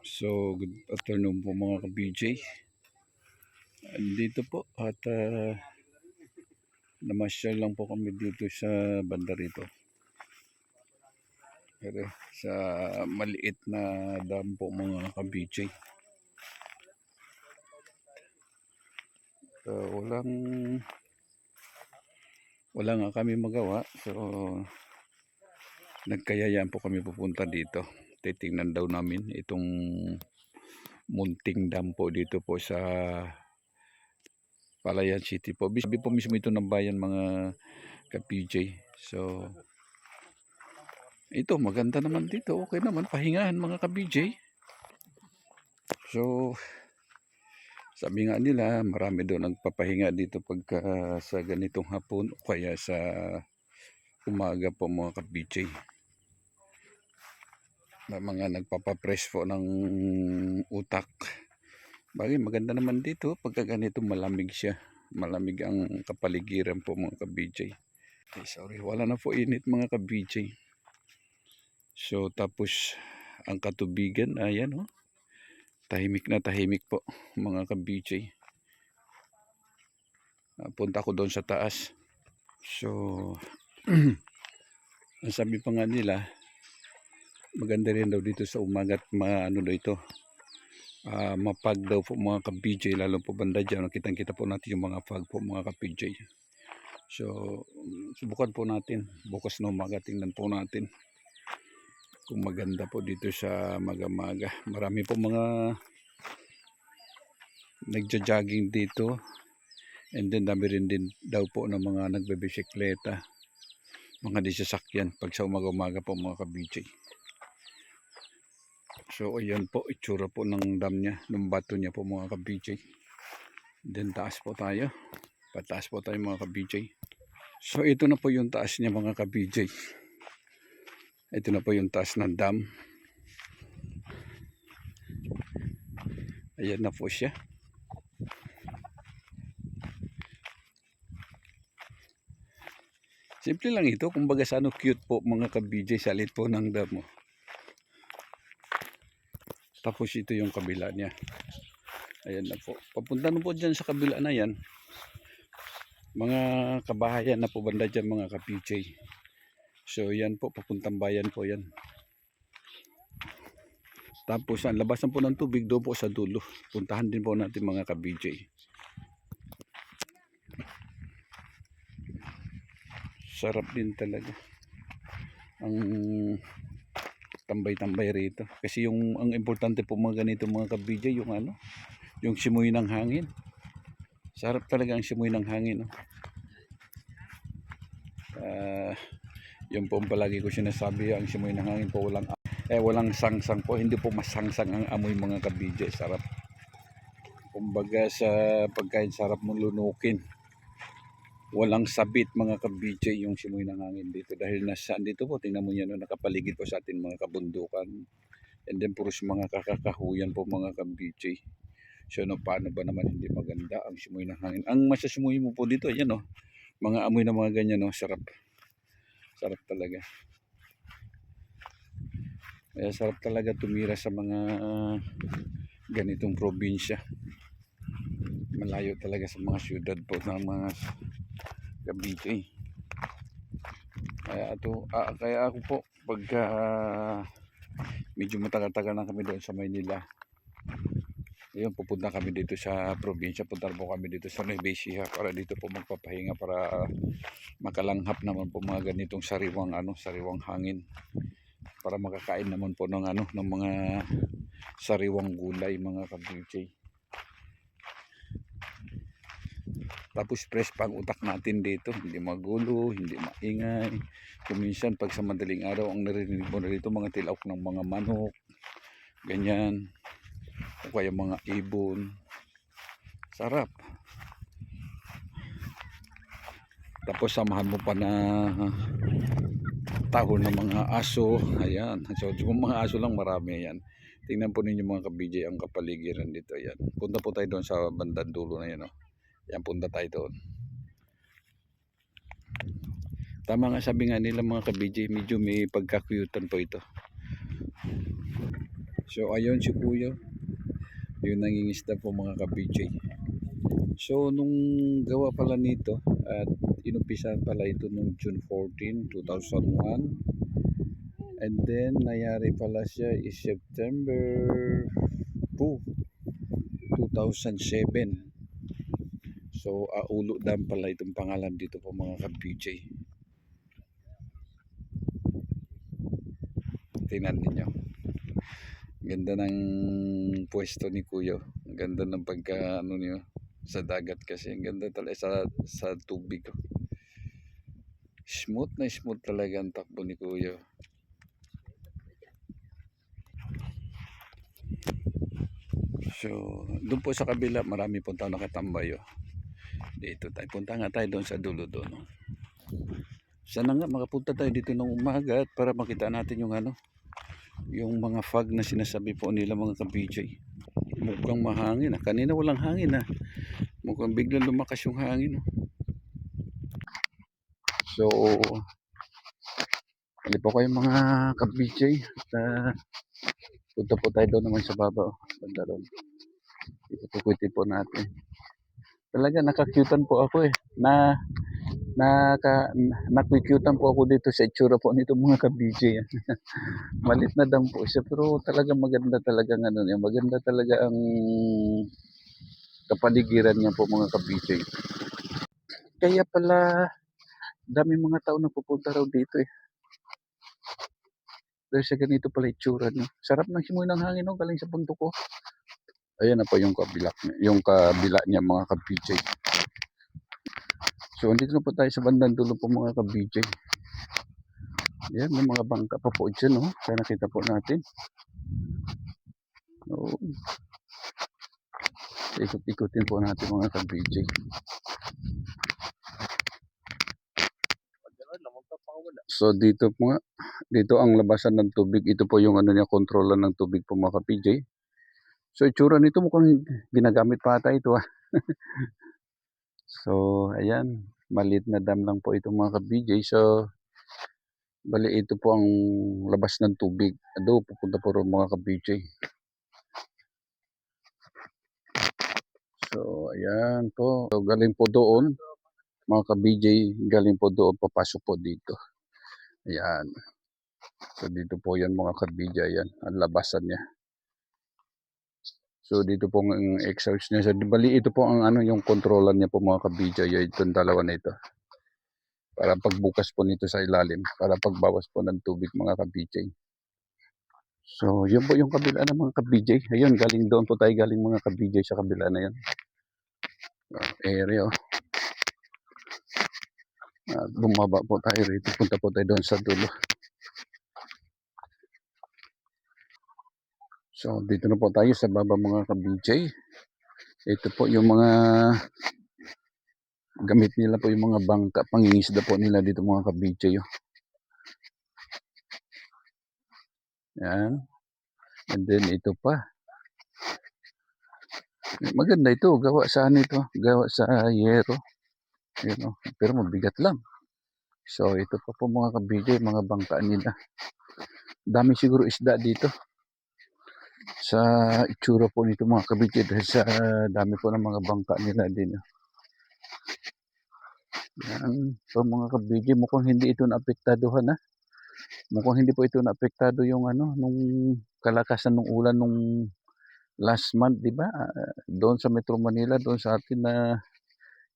So, good afternoon po mga ka-BJ. Dito po at namasyal lang po kami dito sa banda rito. Pero sa maliit na dam po mga ka-BJ. So, wala nga kami magawa. So, nagkayayaan po kami pupunta dito. Titingnan daw namin itong munting dam po dito po sa Palayan City po. Sabi po mismo ito ng bayan mga ka-PJ. So, ito maganda naman dito. Okay naman. Pahingahan mga ka-PJ. So, sabi nga nila, marami doon nagpapahinga dito pagka sa ganitong hapon o kaya sa umaga po mga ka-PJ. Mga nagpapapress po ng utak. Bagay maganda naman dito pagka ganito malamig siya. Malamig ang kapaligiran po mga ka-BJ. Okay, sorry, wala na po init mga ka-BJ. So tapos ang katubigan, ayan oh. Tahimik na tahimik po mga ka-BJ. Punta ko doon sa taas. So ang sabi pa nga nila, maganda rin daw dito sa umaga at maano daw ito. Mapag daw po mga ka-BJ, lalo po banda dyan, kitang-kita po natin yung mga fog po mga ka-BJ. So subukan po natin bukas na umaga, tingnan po natin kung maganda po dito sa maga-maga. Marami po mga nagja-jogging dito, and then dami rin din daw po ng mga nagbebisikleta, mga disasakyan pag sa umaga-umaga po mga ka-BJ. So ayan po itsura po ng dam niya, ng bato niya po mga ka-BJ. Then taas po tayo, pataas po tayo mga ka-BJ. So ito na po yung taas niya mga ka-BJ. Ito na po yung taas ng dam. Ayan na po siya. Simple lang ito, kumbaga sa ano, cute po mga ka-BJ, salit po ng dam. Tapos ito yung kabila niya. Ayan na po. Papunta na po dyan sa kabila na yan. Mga kabahayan na po banda dyan mga ka-PJ. So yan po, papuntang bayan po yan. Tapos ang labasan po ng tubig doon po sa dulo. Puntahan din po natin mga ka-BJ. Sarap din talaga ang tambay-tambay rito. Kasi ang importante po mga ganito mga ka-BJ, yung ano, yung simoy ng hangin. Sarap talaga ang simoy ng hangin. Yun po palagi ko sinasabi, ang simoy ng hangin po walang sangsang po, hindi po masangsang ang amoy mga ka-BJ. Sarap. Kumbaga sa pagkain sarap mong lunukin. Walang sabit mga ka-BJ yung simoy ng hangin dito dahil nasaan dito po, tingnan mo yan, nakapaligid po sa atin mga kabundukan, and then puros mga kakakahuyan po mga ka-BJ. So paano ba naman hindi maganda ang simoy ng hangin? Ang masasimoy mo po dito, ayan mga amoy na mga ganyan, sarap. Sarap talaga. Kaya sarap talaga tumira sa mga ganitong probinsya. Malayo talaga sa mga syudad po ng mga ka-BJ. Kaya ako po pagka medyo matagal-tagal na kami doon sa Maynila, ayun, pupunta kami dito sa probinsya. Punta po kami dito sa Nueva Ecija para dito po magpapahinga, para makalanghap naman po mga ganitong sariwang hangin, para makakain naman po ng mga sariwang gulay mga ka-BJ. Tapos fresh pang utak natin dito, hindi magulo, hindi maingay. Kuminsan pag sa madaling araw ang narinig mo na dito mga tilaok ng mga manok, ganyan, o kaya mga ibon. Sarap. Tapos samahan mo pa na tahon ng mga aso. Ayan, so kung mga aso lang marami yan. Tingnan po ninyo mga ka-BJ ang kapaligiran dito. Ayan, punta po tayo doon sa bandang dulo na yan. Ayan, punta tayo doon. Tama nga sabi nga nila mga ka-BJ, medyo may pagkakyutan po ito. So ayun si Kuya, yung nangingisda po mga ka-BJ. So nung gawa pala nito at inumpisahan pala ito nung June 14, 2001, and then nangyari pala siya is September 2, 2007. So Aulo Dam pala itong pangalan dito po mga ka-BJ. Tingnan ninyo. Ganda ng pwesto ni Kuya. Ang ganda ng pagka ano niyo sa dagat kasi ang ganda talaga sa tubig. Smooth na smooth talaga ang takbo ni Kuya. So, doon po sa kabila, marami po tao nakatambay. Oh. Dito tayo. Punta nga tayo doon sa dulo doon. Oh. Sana nga makapunta tayo dito ng umaga at para makita natin yung ano, yung mga fog na sinasabi po nila mga ka-BJ. Mukhang mahangin. Ah. Kanina walang hangin. Ah. Mukhang biglang lumakas yung hangin. Oh. So, ali po kayo mga ka-BJ. Punta po tayo doon naman sa baba. Oh. Banda doon. Itutukutin po natin. Talaga nakakyutan po ako eh. Nakikyutan po ako dito sa itsura po nito mga ka-BJ. Malit na dam po siya pero talaga maganda talaga ng ano niya. Maganda talaga ang kapaligiran niya po mga ka-BJ. Kaya pala dami mga tao na pupunta raw dito eh. Dahil sa ganito pala itsura niya. Sarap ng simoy ng hangin no, galing sa bundok ko. Ayan na po yung kabila niya mga ka-BJ. So andito na po tayo sa bandang dulo po mga ka-BJ. Yan, may mga bangka pa po dyan, no? Kaya nakita po natin. Oh. Ikot-ikutin po natin mga ka-BJ. So dito po nga, dito ang labasan ng tubig. Ito po yung ano niya, kontrolan ng tubig po mga ka-BJ. So itsura nito mukhang ginagamit pa ata ito. Ah. So ayan, maliit na dam lang po ito mga ka-BJ. So bali ito po ang labas ng tubig. Ado, pupunta po rin mga ka-BJ. So ayan po. So galing po doon. Mga ka-BJ, galing po doon, papasok po dito. Ayan. So dito po yan mga ka-BJ, yan, ang labasan niya. So dito po ang exhaust niya. So bali ito po ang ano yung controller niya po mga ka-BJ, itong dalawa na ito. Para pagbukas po nito sa ilalim, para pagbawas po ng tubig mga ka-BJ. So yun po yung kabila ng mga ka-BJ. Ayun, galing doon po tayo galing mga ka-BJ sa kabila na yan. Area. Bumaba po tayo rito. Punta po tayo doon sa dulo. So dito na po tayo sa baba mga ka-BJ. Ito po yung mga gamit nila po yung mga bangka. Pangingisda po nila dito mga ka-BJ. Oh. Yan. And then ito pa. Maganda ito. Gawa sa ano ito? Gawa sa yero. Yun, oh. Pero mabigat lang. So ito pa po mga ka-BJ. Mga bangka nila. Dami siguro isda dito. Sa itsura po nito mga ka-BJ. Dahil sa dami po ng mga bangka nila din. Oh. Yan. So mga ka-BJ. Mukhang hindi ito naapektadohan ha. Mukhang hindi po ito naapektado yung ano. Nung kalakasan ng ulan nung last month, di ba? Doon sa Metro Manila, doon sa atin na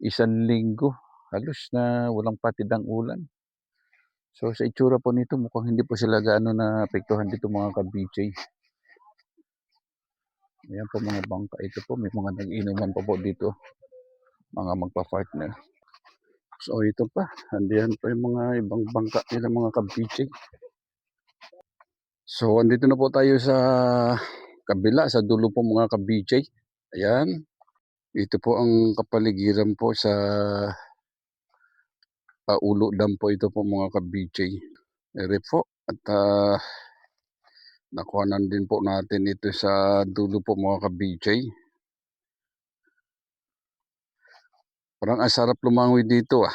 isang linggo, halos na walang patid ang ulan. So sa itsura po nito, mukhang hindi po sila gaano na apektuhan dito mga ka-BJ. Ayan po mga bangka. Ito po, may mga nag-inuman pa po dito. Mga magpa-partner. So ito pa, andiyan pa yung mga ibang bangka nila mga ka-BJ. So andito na po tayo sa kabila, sa dulo po mga ka-BJ. Ayan. Ito po ang kapaligiran po sa Aulo Dam po ito po mga ka-BJ. Ere po. At nakuhanan din po natin ito sa dulo po mga ka-BJ. Parang asarap lumangoy dito ah.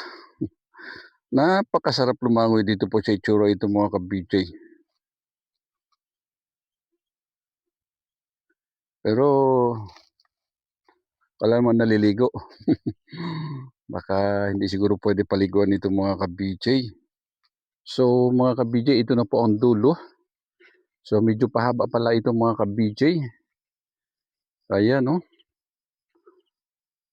Napakasarap lumangoy dito po sa itsura ito mga ka-BJ. Pero wala naman naliligo. Baka hindi siguro pwede paliguan nito mga ka-BJ. So mga ka-BJ, ito na po ang dulo. So medyo pahaba pala ito mga ka-BJ. Ayan, no?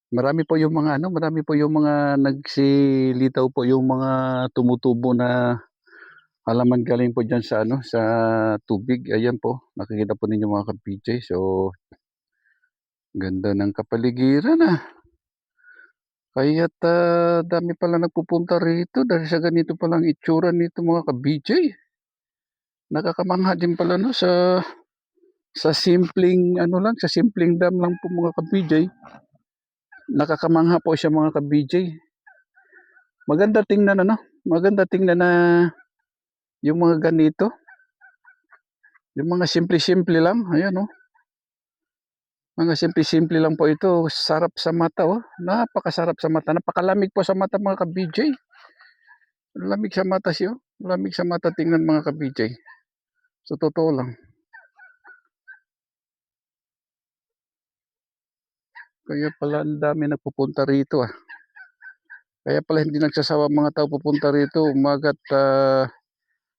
Marami po yung mga marami po yung mga nagsilitaw po yung mga tumutubo na halaman galing po diyan sa sa tubig. Ayan po, nakikita po ninyo mga ka-BJ. So ganda ng kapaligiran ah. Kaya't dami pala nagpupunta rito dahil sa ganito palang itsura nito mga ka-BJ. Nakakamangha din pala no sa simpleng lang, sa simpleng dam lang po mga ka-BJ. Nakakamangha po siya mga ka-BJ. Maganda tingnan maganda tingnan na yung mga ganito. Yung mga simple-simple lang, ayan oh. Mga simple-simple lang po ito, sarap sa mata oh. Napakasarap sa mata, napakalamig po sa mata mga ka-BJ. Lamig sa mata siya, lamig sa mata tingnan mga ka-BJ. So totoo lang. Kaya pala ang dami nagpupunta rito ah. Kaya pala hindi nagsasawa mga tao pupunta rito umaga't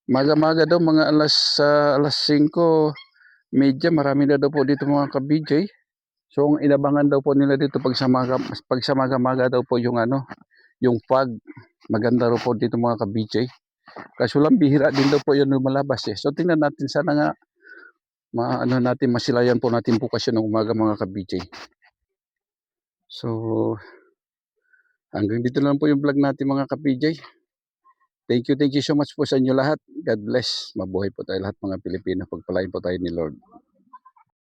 maga-maga daw mga alas 5:30 marami na daw po dito mga ka-BJ. So ang inabangan daw po nila dito pag sa maga-maga daw po yung yung fog. Maganda raw po dito mga ka-BJ. Kaso lang bihira din daw po yun lumalabas eh. So tingnan natin sana nga natin masilayan po natin bukas yun ng umaga mga ka-BJ. So hanggang dito lang po yung vlog natin mga ka-BJ. Thank you so much po sa inyo lahat. God bless. Mabuhay po tayo lahat mga Pilipino. Pagpalain po tayo ni Lord.